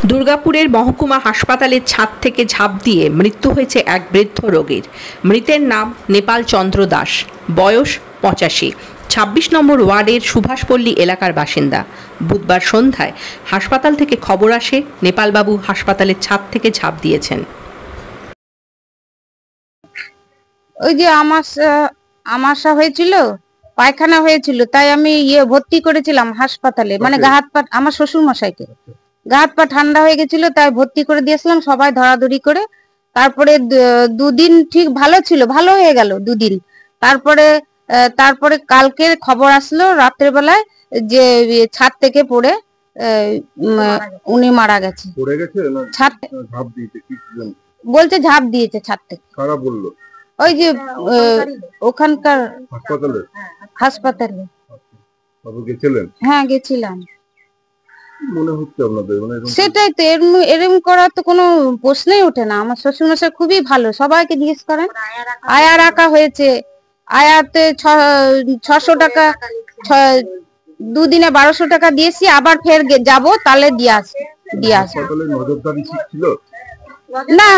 দুর্গাপুরের মহকুমা হাসপাতালের ছাদ থেকে ঝাঁপ দিয়ে মৃত্যু হয়েছে এক বৃদ্ধ রোগীর। মৃতের নাম নেপাল চন্দ্র দাস, বয়স 85, 26 নম্বর ওয়ার্ডের সুভাষপল্লী এলাকার বাসিন্দা। বুধবার সন্ধ্যায় হাসপাতাল থেকে খবর আসে নেপালবাবু হাসপাতালের ছাদ থেকে ঝাঁপ দিয়েছেন। ওই যে আমাশা হয়েছিল, পায়খানা হয়েছিল, তাই আমি ভর্তি করেছিলাম হাসপাতালে, মানে গা হাত পা, আমার শ্বশুর মশাইকে গা হাত পা ঠান্ডা হয়ে গেছিল, তাই ভর্তি করে দিয়েছিলাম সবাই ধরাধরি করে। তারপরে দুদিন ঠিক ভালো ছিল, ভালো হয়ে গেল দুদিন। তারপরে কালকে খবর আসলো রাত্রে বেলায় যে ছাদ থেকে পড়ে উনি মারা গেছে। ছাদ বলছে ঝাঁপ দিয়েছে ছাদ থেকে। কারা বললো? ওই যে ওখানকার হাসপাতালে। হ্যাঁ গেছিলাম। মনে হচ্ছে আপনাদের সেটাই তো, এরকম করার তো কোনো প্রশ্নই ওঠে না। আমার শ্বশুরমশাই খুবই ভালো, সবাইকে জিজ্ঞেস করেন। আয়া রাখা হয়েছে, আয়াতে 600 টাকা, দুদিনে 1200 টাকা দিয়েছি, আবার ফের যাবো, তাহলে দিয়ে আসবো। না,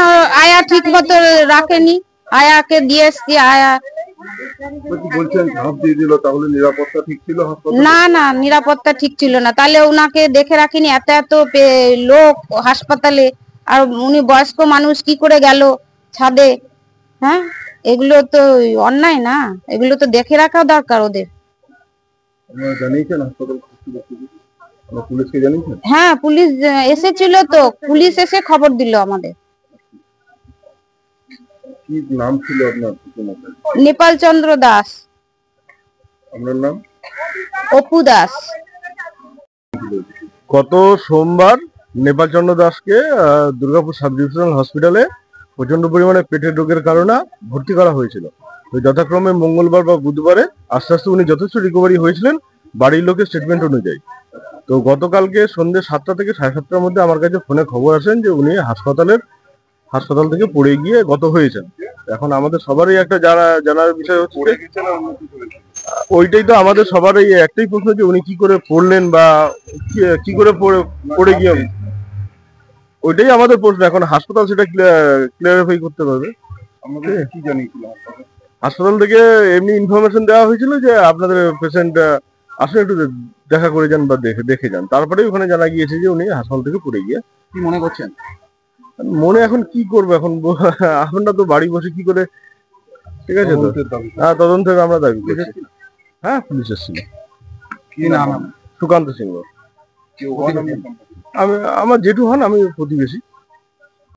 আয়া ঠিক মতো রাখেনি, আয়াকে দিয়ে এসছি। আয়া না না, নিরাপত্তা ঠিক ছিল না, তাহলে ওনাকে দেখে রাখিনি। এত এত লোক হাসপাতালে, আর উনি বয়স্ক মানুষ, কি করে গেল ছাদে? হ্যাঁ, এগুলো তো অন্যায় না, এগুলো তো দেখে রাখা দরকার ওদের। হ্যাঁ, পুলিশ এসেছিল তো, পুলিশ এসে খবর দিল আমাদের। কি নাম ছিল আপনার? নেপাল চন্দ্র দাস। আপনার নাম? অপু দাস। গত সোমবার নেপাল চন্দ্র দাসকে দুর্গাপুর সাব ডিভিশনাল হসপিটালে প্রচন্ড পরিমাণে পেটের রোগের কারণে ভর্তি করা হয়েছিল। তো যথাক্রমে মঙ্গলবার বা বুধবারে আস্তে আস্তে উনি যথেষ্ট রিকভারি হয়েছিলেন বাড়ির লোকের স্টেটমেন্ট অনুযায়ী। তো গতকালকে সন্ধ্যে 7টা থেকে 7:30টার মধ্যে আমার কাছে ফোনে খবর আসেন যে উনি হাসপাতাল থেকে পড়ে গিয়ে গত হয়েছেন। এখন আমাদের সবারই একটা জানার বিষয় হচ্ছে, ওইটাই তো আমাদের সবারই একটাই প্রশ্ন যে উনি কি করে পড়লেন বা কি করে পড়ে গিয়ে, ওইটাই আমাদের প্রশ্ন। এখন হাসপাতাল সেটা ক্লিয়ারিফাই করতে পারবে। আমাদের কি জানি, হাসপাতাল থেকে এমনি ইনফরমেশন দেওয়া হয়েছিল যে আপনাদের পেশেন্ট আসলে একটু দেখা করে যান বা দেখে যান। তারপরে ওখানে জানা গিয়েছে যে উনি হাসপাতাল থেকে পড়ে গিয়ে। কি মনে করছেন? মনে এখন কি করবো, এখন আমরা তো বাড়ি বসে কি করে, ঠিক আছে তো, হ্যাঁ তদন্তের আমরা দাবি করছি। হ্যাঁ, পুলিশ এসেছিল। কি নাম? সুকান্ত সিংহ। আমি, আমার জেঠু হন, আমি প্রতিবেশী।